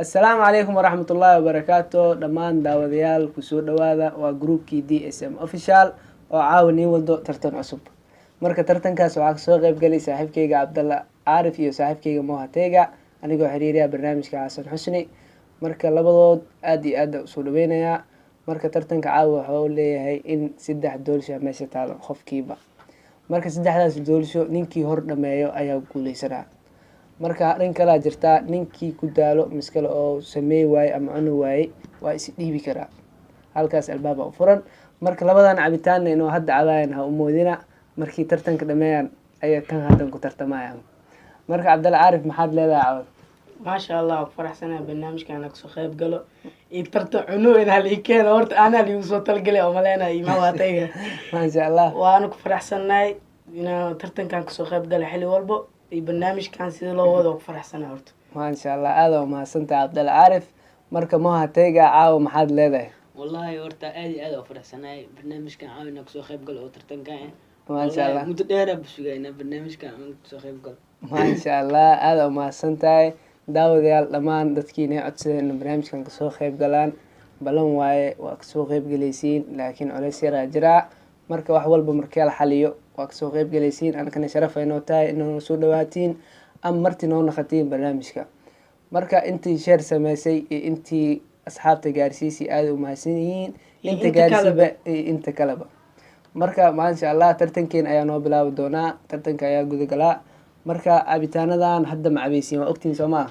السلام عليكم ورحمة الله وبركاته دمان داوديال كسور دوادا وجروبكي DSM official وعاوني ودو ترتن عصب marka tartankaas waxaa soo qayb galay saaxiibkayga Cabdalla Caarif iyo saaxiibkayga Moha Teega anigoo xiriiriya barnaamijka Xasan Xusni marka labadood aad iyo aad u soo dhaweynaya marka tartanka caawa waxa uu leeyahay in 3 doolsho meesha taalo qofkiiba marka 3daas doolsho ninkii hor dhameeyo ayaa guuleysanaa marka arin kala jirta ninkii ku daalo miskale oo sameey waay ama cunu waay waa is dhiibi karaa halkaas albaab u furan marka labadan cabitaan inoo hadda cadaan ha u moodina markii tartanka dhameeyaan ayaa tan hadan ku tartamayaan marka Cabdalla Caarif maxaad leedahay cawd ما شاء الله فرحسنا برنامج كان كسو خيب قالوا يترتع عنو إن هالإيكين أورت أنا اللي وصلت القلي أو ملينا ما واتيها ما شاء الله وأنا كفرحسنا إن ترتن كان كسو خيب قال حلو والبو البرنامج كان سيد الله هذا وفرحسنا أورت ما شاء الله هذا وما سنت Cabdalla Caarif marka Moha Teega caaw maxaad leedahay والله ورتا آدي وفرحسنا برنامج كان عاونا كسو خيب قال أو ترتن كان ما شاء الله متدير بسوقينا برنامج كان كسو خيب قال ما شاء الله هذا وما سنتاي daawadayaal dhammaan dadkiina codsadeen barnaamijkan ka soo qayb galaan balan waaye waa ka soo qayb galaysiin laakiin culays yar jira marka wax walba markii la xaliyo waa ka soo qayb galaysiin anakana sharaf ay noo tahay inuu soo dhawaatiin ama martii noo naqatiin barnaamijka marka intii share sameysay intii asxaabta gaarsiisay aad u mahadsan yihiin inta gaarsiiba inta kaleba marka ma sha Allah tartankeena ayaa noo bilaabi doonaa tartanka ayaa gudagalaa marka abitaanadan hadda ma cabaysiin waa ogtiin Soomaa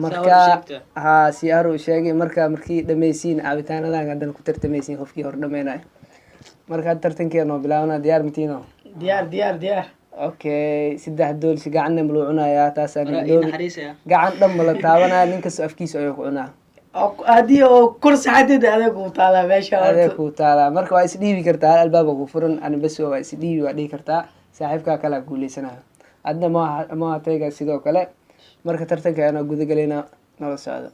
marka siyaaro sheegay markii dhameysiin abitaanadan hadan ku tartamaysiin qofkii hor dhameynay marka tartankeena bilaawna diyaar mitiino ديار okay 3 doolsi gacanna ma loo cunayaa taas aan gacan dhan ma la taabanaa ninka soo afkiisa ayuu ku cunaa هذه أو كرسي حديد هذا كوتالا ماشي هذا كوتالا marka waa is dhiibi kartaa albaabka ku furan aan bas waa is dhiibi waa dhigi kartaa saaxiibka kala guuleysana adna ma Teega sidoo kale marka tartanka ayaan guda galeynaa nala socdo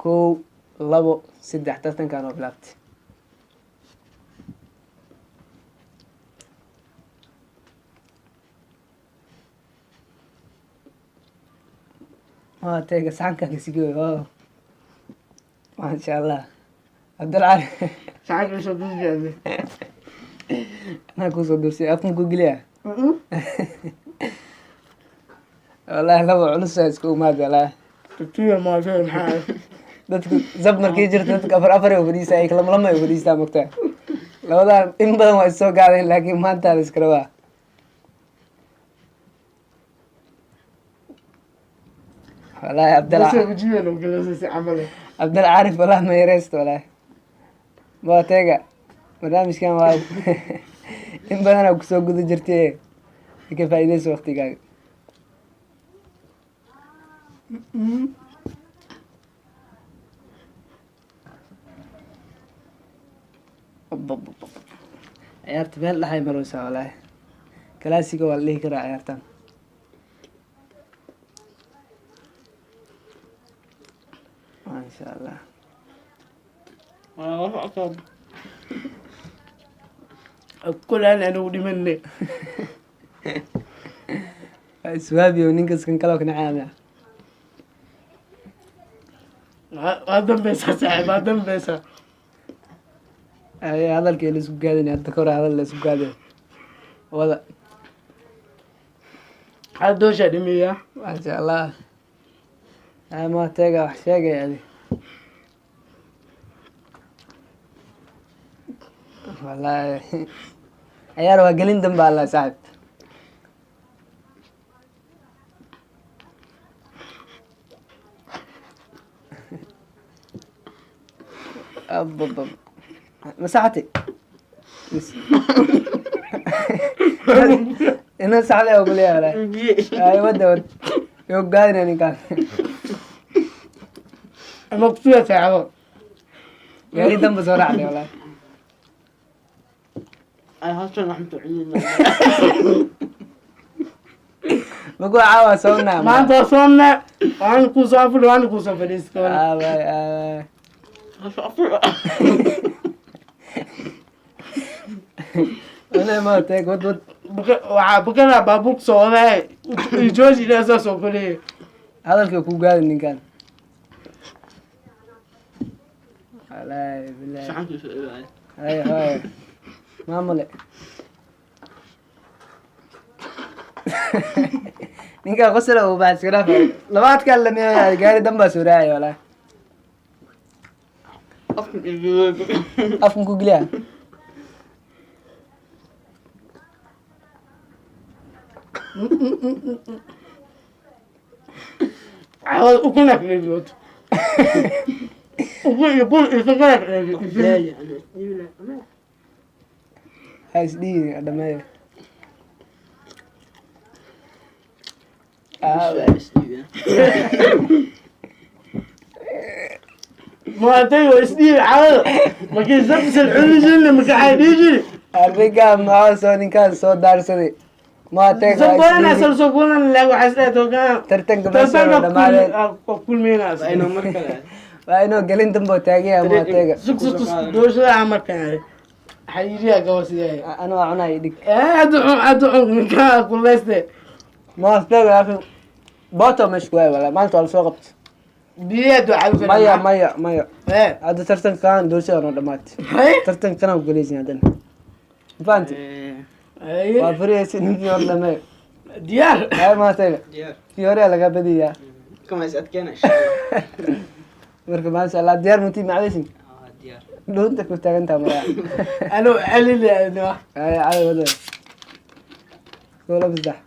1 2 3 tartanka aan bilaabtay ما Teega saxanka kasigo ما شاء الله Cabdalla Caarif ساعات مش هتوجد أنا كوسو دوسي أكون كوجليا والله لو علوس اسكو ما جلا تطير ما فين حال dadku zab markii jirto dadka afar oo fadhiisa ay kala lama ay fadhiista magta labada in badan way soo gaadeen laakiin maanta la iska rabaa والله Cabdalla وجينا وجلس عمله Cabdalla Caarif والله ما يرست والله Moha Teega barnaamijkan waa in badan oo kusoo guda jirtay ka faa'iideyso waqtigaaga ciyaarta meel dhaxay maraysaa walahi kalaasiga waa la dhihi karaa ciyaartan ما شاء الله كل أنا ودي مني سوابي وننقص كن كلاو كن عامة هذا بس صاحب هذا بس هذا الكيل سوق قادني الذكر هذا اللي سوق قادن ولا هذا دوشة دمية ما شاء الله ما Teega wax sheegay yani والله عيار waa gelin dambe Allah saaxib أب مساحتي إنه سهل أقول يا ولا أيوة دور يوقعين يعني كان مقصودة ساعة يعني دم بسرعة عليه ولا أنا هالشيء رحمة الله بقول عاوة سونا ما توصلنا وأنا كوسافر وأنا كوسافر إسكال أنا ما تيك ود بكرة بابوك صوره يجوز إلى أساس صوره هذا الكي كوجاد إن كان wallaahi bilaahi saxanka soo dhawaay hay hay maamule ninka qosla uu baa iska dhaafay labaad kale la meeyaa gaari damba soo raacay wallaahi afkan ku geliya عاود أكلك للوت يكون يفكرك لا انا ha isdhihi dhameeyo ما تيجي اسدي عاود ما كي زبس الحلجل ما كحيديجي arrinkaa maxaa soo ninkaan soo daarsaday maateeg زبونا سلسوكونا لا وحسيت وكان tartanka meesha oo dhammaadeen كل ميناس ayno mar kale waa inuu gelin dambe oo taagaya maateega سك سك دوش لا عمر كان حيجي قوسي anuu cunay dhig ادعو من كان كل ليست maateega laakiin booto meesha ku waay wala maanta waa la soo qabta بيدو على maya maya maya ايه hadda tartankaan doorshada noo dhamaatay هاي tartankana u geleysin haddana mafahanti waa ايه furiyeysa ninkii hor dhameeyo ديار hay maateega diyaar kii hore laga badiyaa kama is adkeena marka maasha allah diyaar mutii macdaysin diyaar dhuunta ku taagantaa mayaa انا علي لي hay caday wada koola saddex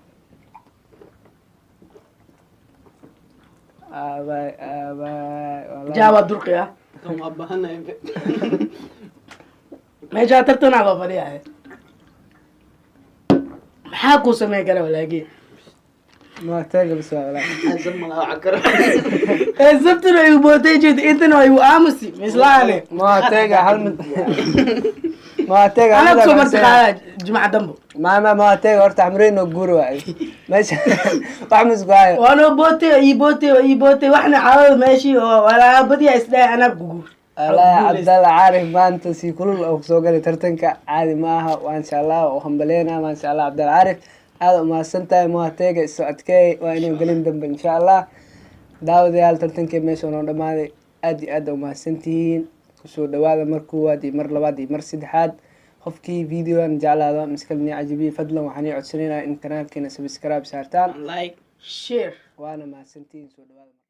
aabay wallahi جاب درقيا kama bahana ما جاء ترتنا على فريقه حاكو سمي كره ولاقي maateega bas waa walaal azam ma akara زبط له يبوتي جد انت نو يو امسي مثلاني maateega hal mid maateega انا aniga كسبت bas- على جماعه دمبو ما maateega horta xamreen oo guur waay meesha wax musbaayo وانا يبوتي واحنا عاود ماشي ولا بدي اسداي انا بقول wallaahi cabdalla caarif maanta si kulul oo soo galay tartanka caadi ma aha waa insha allah oo hambaleena ma insha allah cabdalla caarif aad u mahadsan tahay maateega isoo adkeey waa inuu gelin dambe insha allah daawadayaal tartankii meesha noo dhamaaday aad iyo aad u mahadsantihiin kusoo dhawaada mar koowaad iyo mar labaad iyo mar saddexaad qofkii videogan jeclaada miskalni cajibiye fadlan waxaan ii codsanaynaa in kanaalkeena subscribe saartaan like شير waana mahadsantihiin soo dhawaada